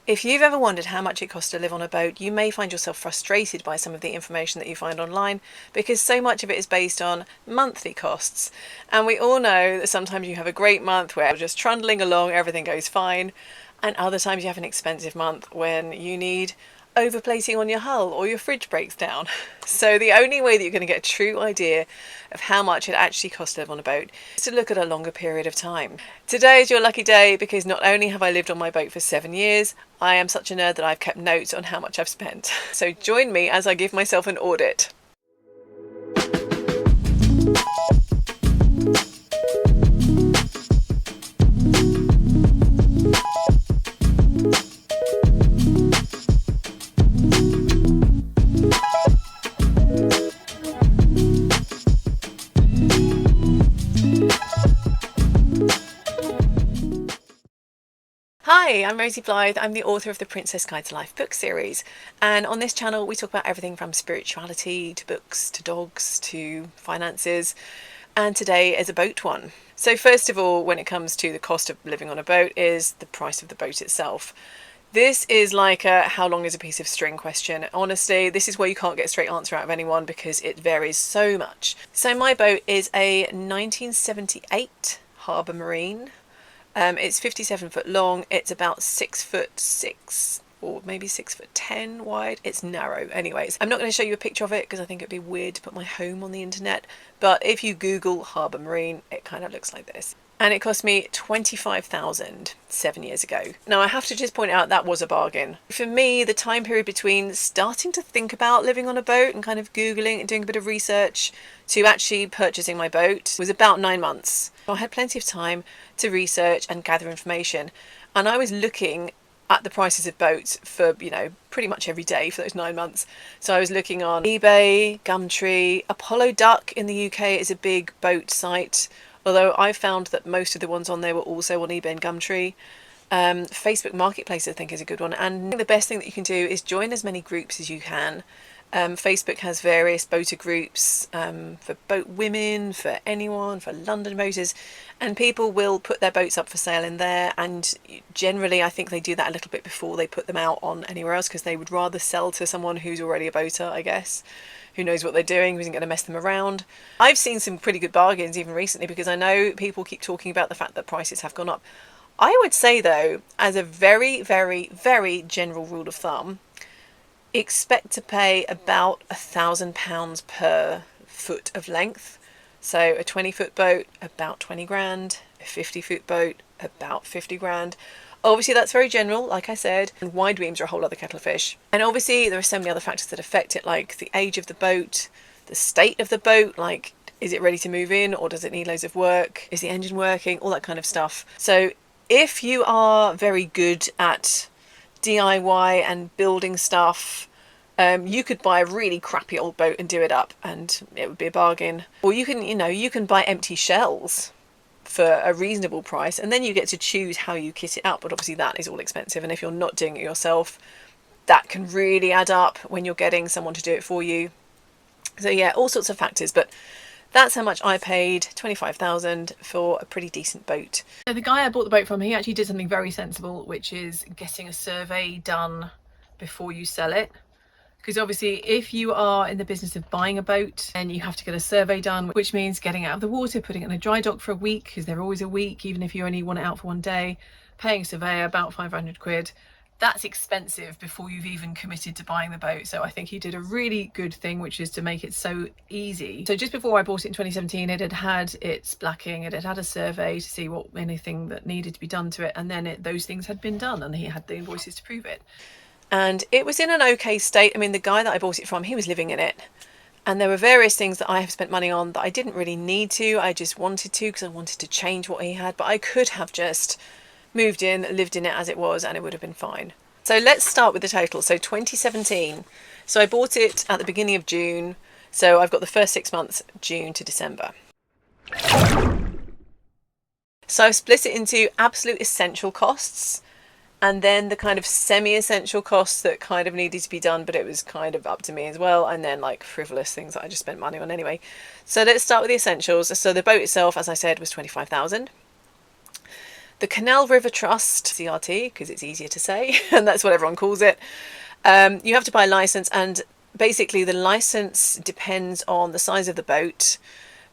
If you've ever wondered how much it costs to live on a boat, you may find yourself frustrated by some of the information that you find online because so much of it is based on monthly costs. And we all know that sometimes you have a great month where you're just trundling along, everything goes fine, and other times you have an expensive month when you need overplating on your hull or your fridge breaks down. So the only way that you're going to get a true idea of how much it actually costs to live on a boat is to look at a longer period of time. Today is your lucky day because not only have I lived on my boat for 7 years, I am such a nerd that I've kept notes on how much I've spent. So join me as I give myself an audit. Hi, I'm Rosie Blythe. I'm the author of the Princess Guide to Life book series, and on this channel we talk about everything from spirituality to books to dogs to finances, and today is a boat one. So first of all, when it comes to the cost of living on a boat is the price of the boat itself. This is like a how long is a piece of string question. Honestly, this is where you can't get a straight answer out of anyone because it varies so much. So my boat is a 1978 Harbour Marine. It's 57 foot long. It's about 6'6" or maybe 6'10" wide. It's narrow. Anyways, I'm not going to show you a picture of it because I think it'd be weird to put my home on the internet. But if you Google Harbour Marine, it kind of looks like this. And it cost me $25,000 7 years ago. Now I have to just point out that was a bargain. For me, the time period between starting to think about living on a boat and kind of Googling and doing a bit of research to actually purchasing my boat was about 9 months. I had plenty of time to research and gather information. And I was looking at the prices of boats for, pretty much every day for those 9 months. So I was looking on eBay, Gumtree, Apollo Duck in the UK is a big boat site. Although I found that most of the ones on there were also on eBay and Gumtree. Facebook Marketplace I think is a good one. And the best thing that you can do is join as many groups as you can. Facebook has various boater groups for boat women, for anyone, for London boaters. And people will put their boats up for sale in there. And generally I think they do that a little bit before they put them out on anywhere else because they would rather sell to someone who's already a boater, I guess. Who knows what they're doing, who isn't going to mess them around. I've seen some pretty good bargains even recently because I know people keep talking about the fact that prices have gone up. I would say though, as a very, very, very general rule of thumb, expect to pay about £1,000 per foot of length. So a 20-foot boat, about 20 grand, a 50-foot boat, about 50 grand. Obviously that's very general, like I said, and wide beams are a whole other kettle of fish. And obviously there are so many other factors that affect it, like the age of the boat, the state of the boat, like is it ready to move in or does it need loads of work? Is the engine working? All that kind of stuff. So if you are very good at DIY and building stuff, you could buy a really crappy old boat and do it up and it would be a bargain. Or you can buy empty shells for a reasonable price and then you get to choose how you kit it up, but obviously that is all expensive, and if you're not doing it yourself that can really add up when you're getting someone to do it for you. So yeah, all sorts of factors, but that's how much I paid, $25,000 for a pretty decent boat. So the guy I bought the boat from, he actually did something very sensible, which is getting a survey done before you sell it. Because obviously if you are in the business of buying a boat, then you have to get a survey done, which means getting out of the water, putting it in a dry dock for a week, because they're always a week, even if you only want it out for one day, paying a surveyor about 500 quid. That's expensive before you've even committed to buying the boat. So I think he did a really good thing, which is to make it so easy. So just before I bought it in 2017, it had had its blacking, it had had a survey to see what anything that needed to be done to it, and then those things had been done and he had the invoices to prove it. And it was in an okay state. I mean, the guy that I bought it from, he was living in it. And there were various things that I have spent money on that I didn't really need to. I just wanted to because I wanted to change what he had. But I could have just moved in, lived in it as it was, and it would have been fine. So let's start with the total. So 2017. So I bought it at the beginning of June. So I've got the first 6 months, June to December. So I've split it into absolute essential costs and then the kind of semi-essential costs that kind of needed to be done, but it was kind of up to me as well, and then like frivolous things that I just spent money on anyway. So let's start with the essentials. So the boat itself, as I said, was 25,000. The Canal River Trust, CRT, because it's easier to say, and that's what everyone calls it. You have to buy a license, and basically the license depends on the size of the boat.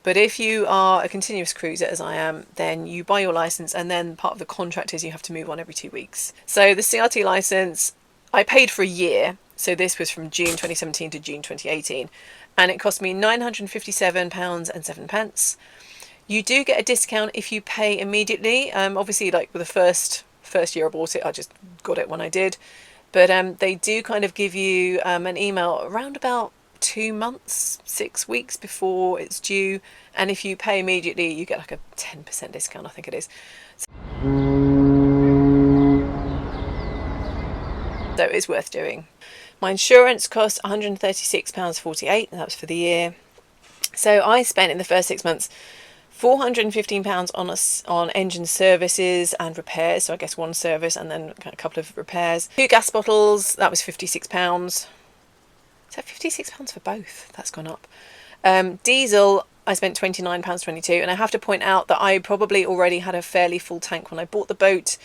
But if you are a continuous cruiser, as I am, then you buy your license, and then part of the contract is you have to move on every 2 weeks. So the CRT license, I paid for a year. So this was from June 2017 to June 2018. And it cost me £957.07. You do get a discount if you pay immediately. Obviously, like with the first year I bought it, I just got it when I did. But they do kind of give you an email around about 2 months, 6 weeks before it's due, and if you pay immediately you get like a 10% discount, I think it is. So it's worth doing. My insurance cost £136.48, and that was for the year. So I spent in the first 6 months £415 on engine services and repairs, so I guess one service and then a couple of repairs. 2 gas bottles, that was £56. Is that £56 for both? That's gone up. Diesel, I spent £29.22, and I have to point out that I probably already had a fairly full tank when I bought the boat,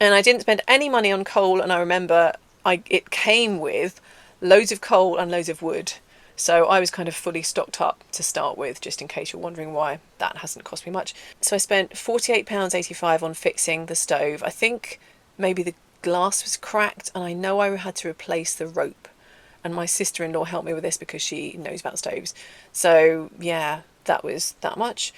and I didn't spend any money on coal, and I remember it came with loads of coal and loads of wood. So I was kind of fully stocked up to start with, just in case you're wondering why that hasn't cost me much. So I spent £48.85 on fixing the stove. I think maybe the glass was cracked, and I know I had to replace the rope. And my sister-in-law helped me with this because she knows about stoves. So yeah, that was that much.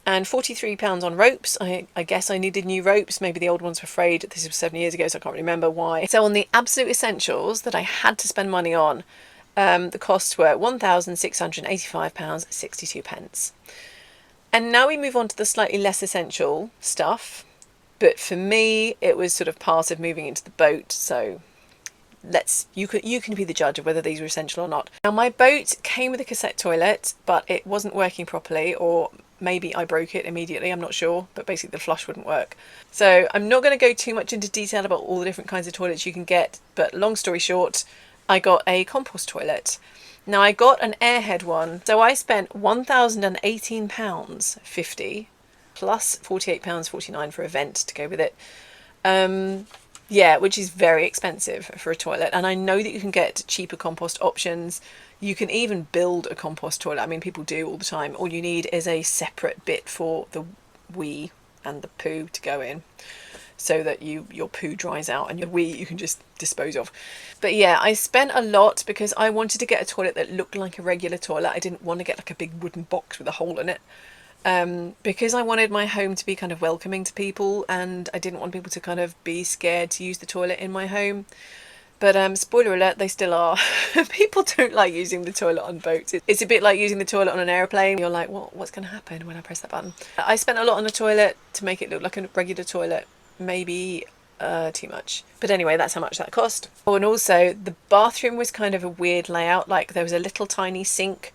And £43 on ropes. I guess I needed new ropes. Maybe the old ones were frayed. This was 7 years ago, so I can't remember why. So on the absolute essentials that I had to spend money on, the costs were £1,685.62. And now we move on to the slightly less essential stuff. But for me, it was sort of part of moving into the boat. So you can be the judge of whether these were essential or not. Now my boat came with a cassette toilet, but it wasn't working properly, or maybe I broke it immediately, I'm not sure, but basically the flush wouldn't work. So I'm not going to go too much into detail about all the different kinds of toilets you can get, but long story short, I got a compost toilet. Now I got an airhead one, so I spent £1,018.50 plus £48.49 for a vent to go with it. Yeah, which is very expensive for a toilet. And I know that you can get cheaper compost options. You can even build a compost toilet. I mean, people do all the time. All you need is a separate bit for the wee and the poo to go in, so that your poo dries out and your wee you can just dispose of. But yeah, I spent a lot because I wanted to get a toilet that looked like a regular toilet. I didn't want to get like a big wooden box with a hole in it. Because I wanted my home to be kind of welcoming to people, and I didn't want people to kind of be scared to use the toilet in my home. But spoiler alert, they still are. People don't like using the toilet on boats. It's a bit like using the toilet on an airplane. You're like, what's going to happen when I press that button? I spent a lot on the toilet to make it look like a regular toilet. Maybe too much. But anyway, that's how much that cost. Oh, and also the bathroom was kind of a weird layout. Like there was a little tiny sink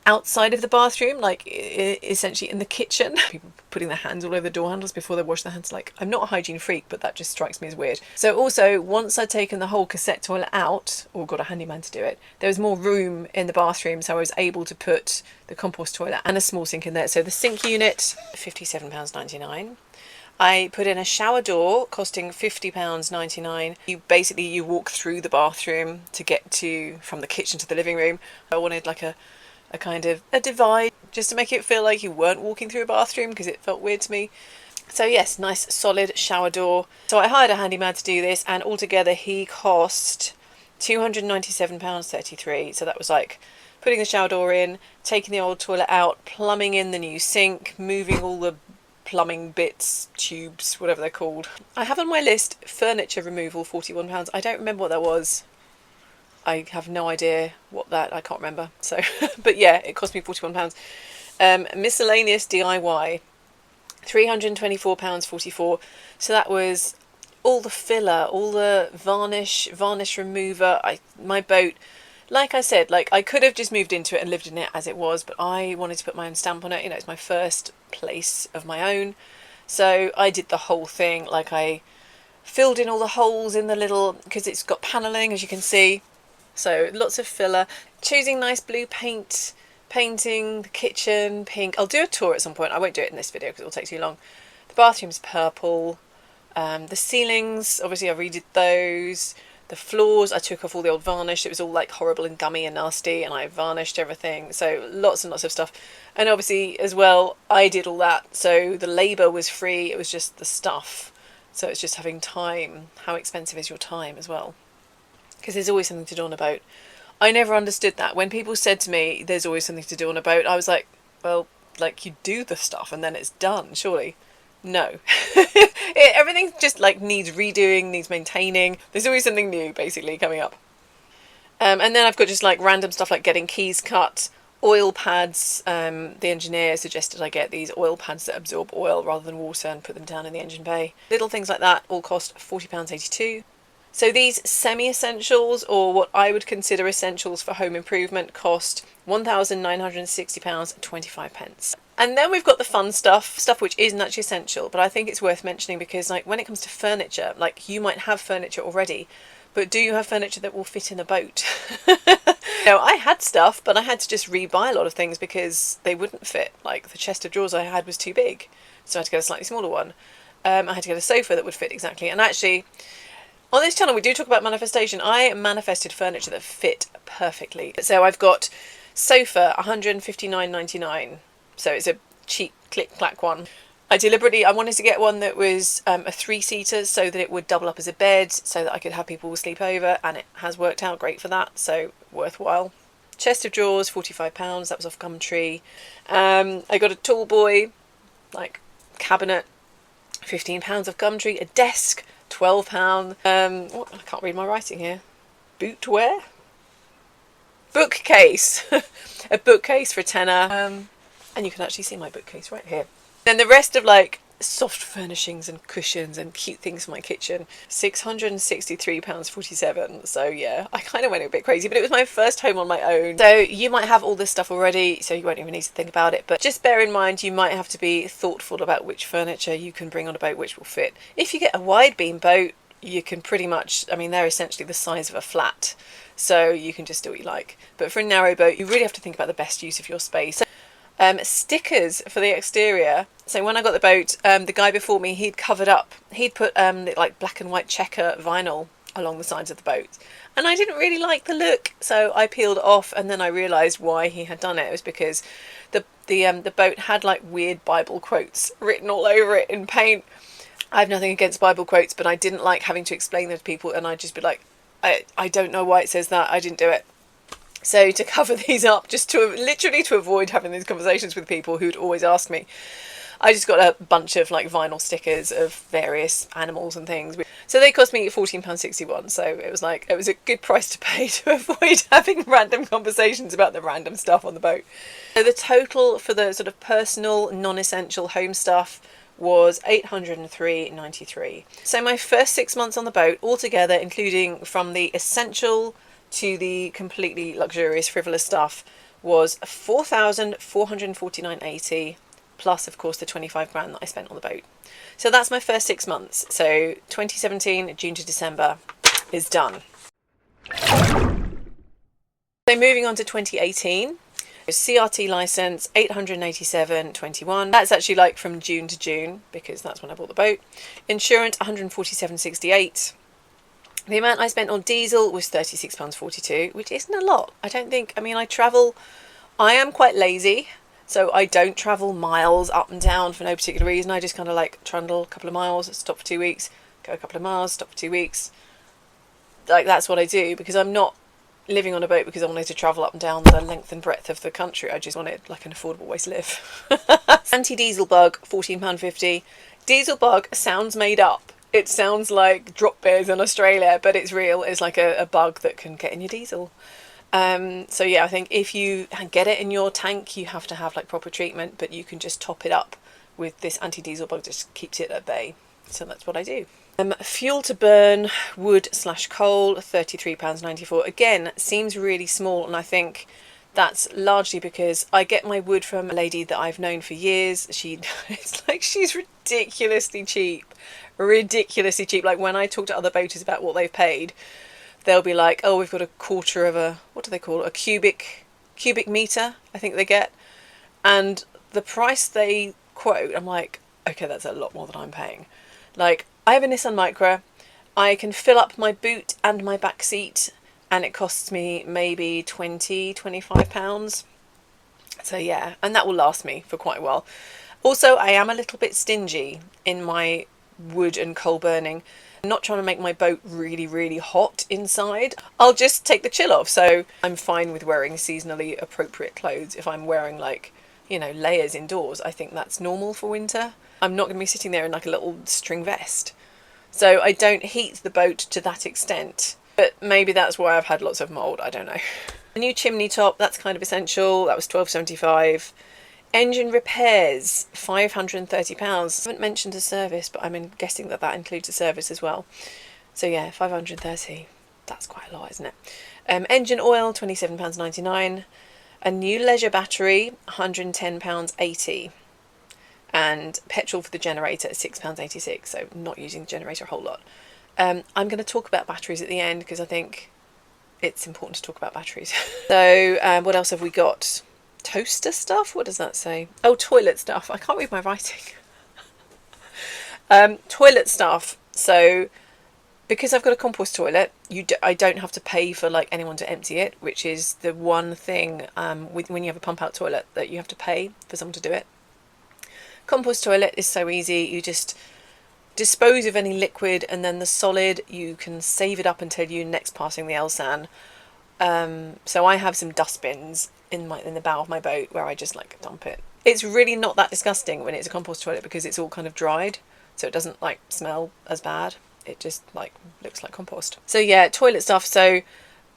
outside of the bathroom, like essentially in the kitchen. People putting their hands all over the door handles before they wash their hands. Like, I'm not a hygiene freak, but that just strikes me as weird. So also, once I'd taken the whole cassette toilet out, or got a handyman to do it, there was more room in the bathroom, so I was able to put the compost toilet and a small sink in there. So the sink unit, £57.99. I put in a shower door costing £50.99. You walk through the bathroom to get from the kitchen to the living room. I wanted like a kind of a divide, just to make it feel like you weren't walking through a bathroom, because it felt weird to me. So yes, nice solid shower door. So I hired a handyman to do this, and altogether he cost £297.33. So that was like putting the shower door in, taking the old toilet out, plumbing in the new sink, moving all the plumbing bits, tubes, whatever they're called. I have on my list furniture removal, £41. I don't remember what that was. I have no idea I can't remember. So, but yeah, it cost me £41. Miscellaneous DIY, £324.44. So that was all the filler, all the varnish remover. My boat, like I said, like I could have just moved into it and lived in it as it was, but I wanted to put my own stamp on it. You know, it's my first place of my own. So I did the whole thing. Like I filled in all the holes in the little, because it's got paneling, as you can see. So lots of filler, choosing nice blue paint, painting the kitchen pink. I'll do a tour at some point. I won't do it in this video because it'll take too long. The bathroom's purple. The ceilings, obviously I redid those. The floors, I took off all the old varnish. It was all like horrible and gummy and nasty, and I varnished everything. So lots and lots of stuff. And obviously as well, I did all that. So the labour was free. It was just the stuff. So it's just having time. How expensive is your time as well? Because there's always something to do on a boat. I never understood that. When people said to me, there's always something to do on a boat, I was like, well, like you do the stuff and then it's done, surely. No. Everything just like needs redoing, needs maintaining. There's always something new basically coming up. And then I've got just like random stuff like getting keys cut, oil pads. The engineer suggested I get these oil pads that absorb oil rather than water and put them down in the engine bay. Little things like that all cost £40.82. So these semi-essentials, or what I would consider essentials for home improvement, cost £1,960.25. And then we've got the fun stuff which isn't actually essential, but I think it's worth mentioning because like when it comes to furniture, like you might have furniture already, but do you have furniture that will fit in a boat? No, I had stuff, but I had to just rebuy a lot of things because they wouldn't fit. Like the chest of drawers I had was too big, so I had to get a slightly smaller one. I had to get a sofa that would fit exactly. And actually, on this channel we do talk about manifestation. I manifested furniture that fit perfectly. So I've got sofa, £159.99. So it's a cheap click-clack one. I wanted to get one that was a 3-seater so that it would double up as a bed so that I could have people sleep over, and it has worked out great for that, so worthwhile. Chest of drawers, £45, that was off Gumtree. I got a tall boy, like cabinet, £15 off Gumtree. A desk, £12. I can't read my writing here. Bootwear? Bookcase. A bookcase for a tenner. And you can actually see my bookcase right here. Then the rest of like soft furnishings and cushions and cute things for my kitchen, £663.47. So yeah, I kind of went a bit crazy, but it was my first home on my own. So you might have all this stuff already, so you won't even need to think about it. But just bear in mind, you might have to be thoughtful about which furniture you can bring on a boat which will fit. If you get a wide beam boat, you can pretty much, I mean, they're essentially the size of a flat, so you can just do what you like. But for a narrow boat, you really have to think about the best use of your space. Stickers for the exterior. So when I got the boat, the guy before me, he'd covered up. He'd put like black and white checker vinyl along the sides of the boat, and I didn't really like the look, so I peeled it off. And then I realised why he had done it. It was because the boat had like weird Bible quotes written all over it in paint. I have nothing against Bible quotes, but I didn't like having to explain them to people, and I'd just be like, I don't know why it says that. I didn't do it. So to cover these up, just to literally to avoid having these conversations with people who'd always ask me, I just got a bunch of like vinyl stickers of various animals and things. So they cost me £14.61. So it was a good price to pay to avoid having random conversations about the random stuff on the boat. So the total for the sort of personal, non-essential home stuff was £803.93. So my first 6 months on the boat altogether, including from the essential to the completely luxurious frivolous stuff, was £4,449.80, plus of course the 25 grand that I spent on the boat. So that's my first 6 months. So 2017 June to December is done. So moving on to 2018, CRT license £887.21. That's actually like from June to June because that's when I bought the boat. Insurance £147.68. The amount I spent on diesel was £36.42, which isn't a lot. I don't think, I mean, I am quite lazy, so I don't travel miles up and down for no particular reason. I just kind of like trundle a couple of miles, stop for 2 weeks, go a couple of miles, stop for 2 weeks. Like that's what I do, because I'm not living on a boat because I wanted to travel up and down the length and breadth of the country. I just wanted like an affordable way to live. Anti-diesel bug, £14.50. Diesel bug sounds made up. It sounds like drop bears in Australia, but it's real. It's like a bug that can get in your diesel. So yeah, I think if you get it in your tank, you have to have like proper treatment, but you can just top it up with this anti-diesel bug, just keeps it at bay. So that's what I do. Fuel to burn, wood/coal, £33.94. Again, seems really small, and I think that's largely because I get my wood from a lady that I've known for years. It's like she's ridiculously cheap. Like when I talk to other boaters about what they've paid, they'll be like, oh, we've got a quarter of a, what do they call it? A cubic meter, I think they get. And the price they quote, I'm like, okay, that's a lot more than I'm paying. Like, I have a Nissan Micra. I can fill up my boot and my back seat, and it costs me maybe £25. So yeah, and that will last me for quite a while. Also, I am a little bit stingy in my wood and coal burning. I'm not trying to make my boat really, really hot inside. I'll just take the chill off. So I'm fine with wearing seasonally appropriate clothes. If I'm wearing like, layers indoors, I think that's normal for winter. I'm not going to be sitting there in like a little string vest. So I don't heat the boat to that extent. But maybe that's why I've had lots of mould, I don't know. The new chimney top, that's kind of essential. That was £12.75. Engine repairs, £530. I haven't mentioned a service, but I'm guessing that includes a service as well. So yeah, £530. That's quite a lot, isn't it? Engine oil, £27.99. A new leisure battery, £110.80. And petrol for the generator at £6.86. So not using the generator a whole lot. I'm going to talk about batteries at the end because I think it's important to talk about batteries. So what else have we got? Toaster stuff? What does that say? Oh, toilet stuff. I can't read my writing. Toilet stuff. So because I've got a compost toilet, I don't have to pay for like anyone to empty it, which is the one thing when you have a pump out toilet that you have to pay for someone to do it. Compost toilet is so easy. You just dispose of any liquid, and then the solid you can save it up until you next passing the Elsan. So I have some dustbins in the bow of my boat where I just like dump it. It's really not that disgusting when it's a compost toilet because it's all kind of dried, so it doesn't like smell as bad. It just like looks like compost. So yeah, toilet stuff. So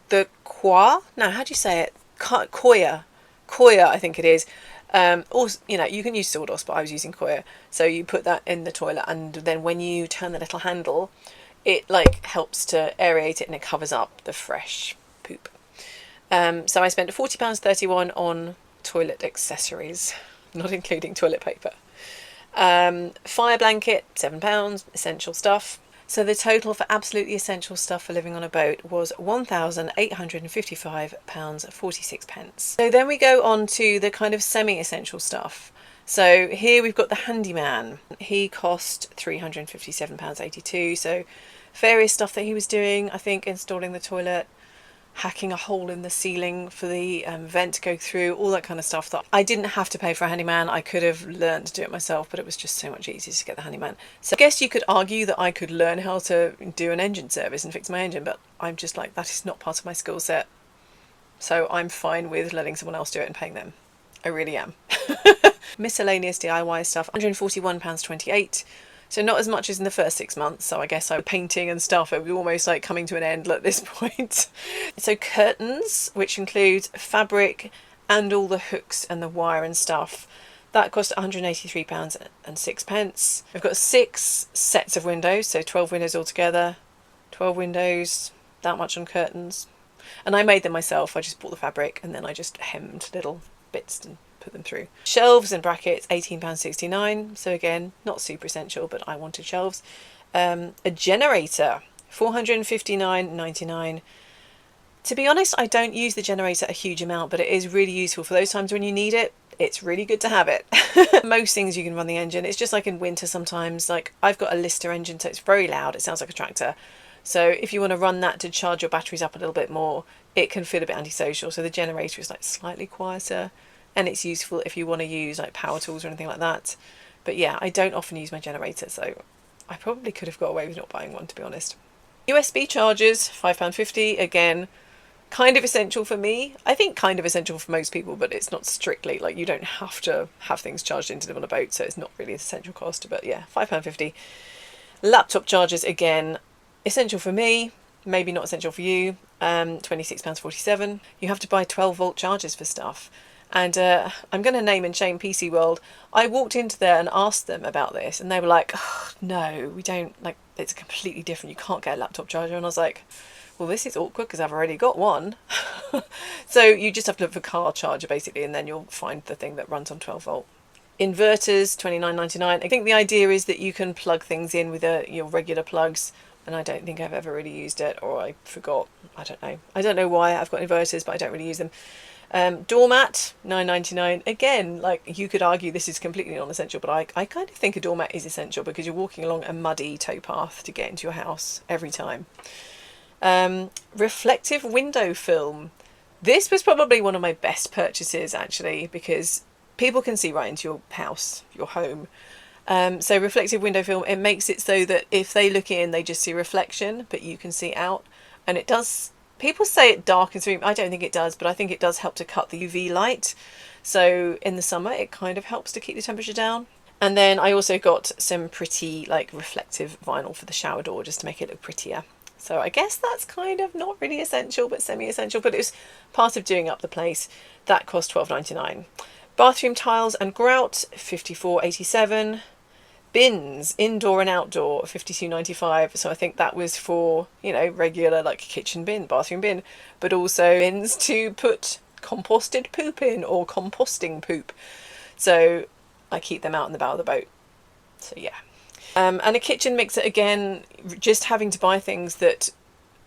the how do you say it? Koya, I think it is. Or you can use sawdust, but I was using Koya. So you put that in the toilet, and then when you turn the little handle, it like helps to aerate it and it covers up the fresh poop. So I spent £40.31 on toilet accessories, not including toilet paper. Fire blanket, £7, essential stuff. So the total for absolutely essential stuff for living on a boat was £1,855.46. So then we go on to the kind of semi-essential stuff. So here we've got the handyman. He cost £357.82. So various stuff that he was doing, I think installing the toilet, hacking a hole in the ceiling for the vent to go through, all that kind of stuff that I didn't have to pay for a handyman. I could have learned to do it myself, but it was just so much easier to get the handyman. So I guess you could argue that I could learn how to do an engine service and fix my engine, but I'm just like, that is not part of my skill set. So I'm fine with letting someone else do it and paying them. I really am. Miscellaneous DIY stuff, £141.28. So not as much as in the first 6 months. So I guess I'm painting and stuff. It was almost like coming to an end at this point. So curtains, which includes fabric and all the hooks and the wire and stuff, that cost £183.06. I've got 6 sets of windows, so 12 windows altogether. 12 windows, that much on curtains. And I made them myself. I just bought the fabric and then I just hemmed little bits and put them through. Shelves and brackets, £18.69. So again, not super essential, but I wanted shelves. A generator, £459.99. To be honest, I don't use the generator a huge amount, but it is really useful for those times when you need it. It's really good to have it. Most things you can run the engine. It's just like in winter sometimes, like I've got a Lister engine, so it's very loud. It sounds like a tractor. So if you want to run that to charge your batteries up a little bit more, it can feel a bit antisocial. So the generator is like slightly quieter, and it's useful if you want to use like power tools or anything like that. But yeah, I don't often use my generator, so I probably could have got away with not buying one, to be honest. USB chargers, £5.50. Again, kind of essential for me. I think kind of essential for most people, but it's not strictly, like you don't have to have things charged into them on a boat, so it's not really an essential cost, but yeah, £5.50. Laptop chargers, again, essential for me, maybe not essential for you. £26.47. You have to buy 12-volt chargers for stuff. And I'm going to name and shame PC World. I walked into there and asked them about this, and they were like, oh, no, we don't, like, it's completely different. You can't get a laptop charger. And I was like, well, this is awkward because I've already got one. So you just have to look for car charger, basically, and then you'll find the thing that runs on 12-volt. Inverters, £29.99. I think the idea is that you can plug things in with your regular plugs, and I don't think I've ever really used it, or I forgot. I don't know. I don't know why I've got inverters, but I don't really use them. Doormat, £9.99. Again, like, you could argue this is completely non-essential, but I kind of think a doormat is essential because you're walking along a muddy towpath to get into your house every time. Reflective window film. This was probably one of my best purchases, actually, because people can see right into your house, your home. So reflective window film, it makes it so that if they look in, they just see reflection, but you can see out. And it does, people say it darkens the room. I don't think it does, but I think it does help to cut the UV light. So in the summer, it kind of helps to keep the temperature down. And then I also got some pretty like reflective vinyl for the shower door, just to make it look prettier. So I guess that's kind of not really essential, but semi-essential, but it was part of doing up the place. That cost £12.99. Bathroom tiles and grout, £54.87. Bins, indoor and outdoor, £52.95. So I think that was for, you know, regular like kitchen bin, bathroom bin, but also bins to put composted poop in, or composting poop. So I keep them out in the bow of the boat. So yeah. And a kitchen mixer, again, just having to buy things that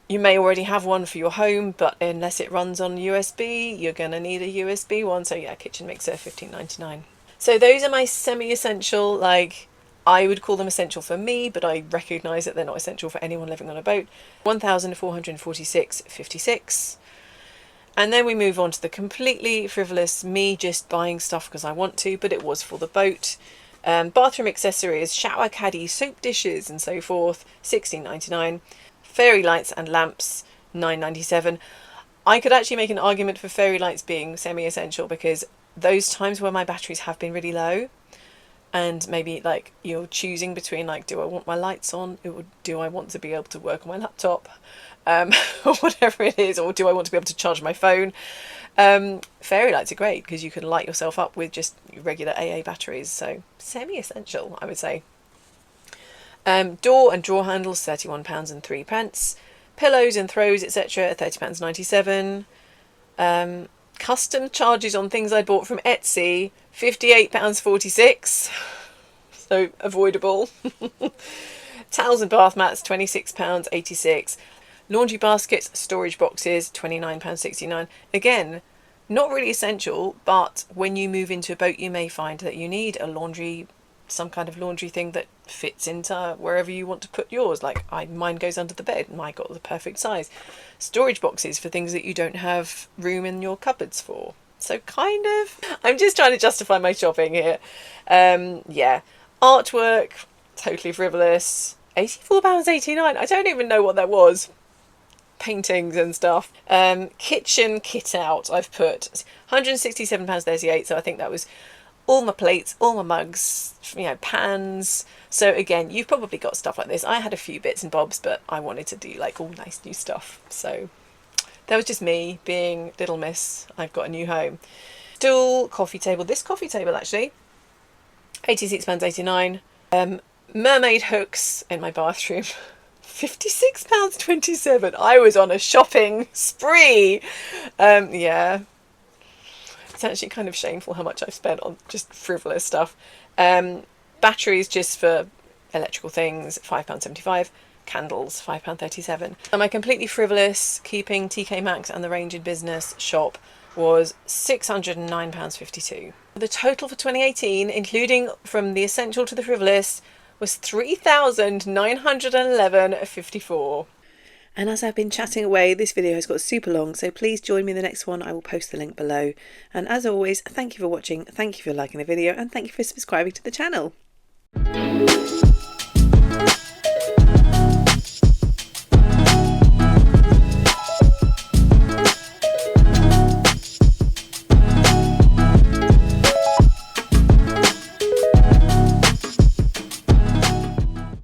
you may already have one for your home, but unless it runs on USB, you're going to need a USB one. So yeah, kitchen mixer, £15.99. So those are my semi-essential, like, I would call them essential for me, but I recognise that they're not essential for anyone living on a boat. £1,446.56. And then we move on to the completely frivolous, me just buying stuff because I want to, but it was for the boat. Bathroom accessories, shower caddy, soap dishes and so forth, £16.99. Fairy lights and lamps, £9.97. I could actually make an argument for fairy lights being semi-essential, because those times where my batteries have been really low, and maybe like you're choosing between like, do I want my lights on, or do I want to be able to work on my laptop, or whatever it is, or do I want to be able to charge my phone? Fairy lights are great because you can light yourself up with just regular AA batteries, so semi-essential, I would say. Door and drawer handles, £31.03. Pillows and throws, etc., £30.97. Custom charges on things I bought from Etsy, £58.46. So avoidable. Towels and bath mats, £26.86. Laundry baskets, storage boxes, £29.69. Again, not really essential, but when you move into a boat, you may find that you need a laundry, some kind of laundry thing that fits into wherever you want to put yours. Like mine goes under the bed, and I got the perfect size. Storage boxes for things that you don't have room in your cupboards for. So kind of, I'm just trying to justify my shopping here. Yeah, artwork, totally frivolous, £84.89. I don't even know what that was. Paintings and stuff. Kitchen kit out, I've put £167.38. So I think that was all my plates, all my mugs, you know, pans. So again, you've probably got stuff like this. I had a few bits and bobs, but I wanted to do like all nice new stuff. So that was just me being little miss. I've got a new home. Stool, coffee table. This coffee table actually, £86.89. Mermaid hooks in my bathroom. £56.27. I was on a shopping spree. Yeah. It's actually kind of shameful how much I've spent on just frivolous stuff. Batteries just for electrical things, £5.75. Candles, £5.37. And my completely frivolous keeping TK Maxx and the Range in Business shop was £609.52. The total for 2018, including from the essential to the frivolous, was £3,911.54. And as I've been chatting away, this video has got super long, so please join me in the next one. I will post the link below. And as always, thank you for watching, thank you for liking the video, and thank you for subscribing to the channel.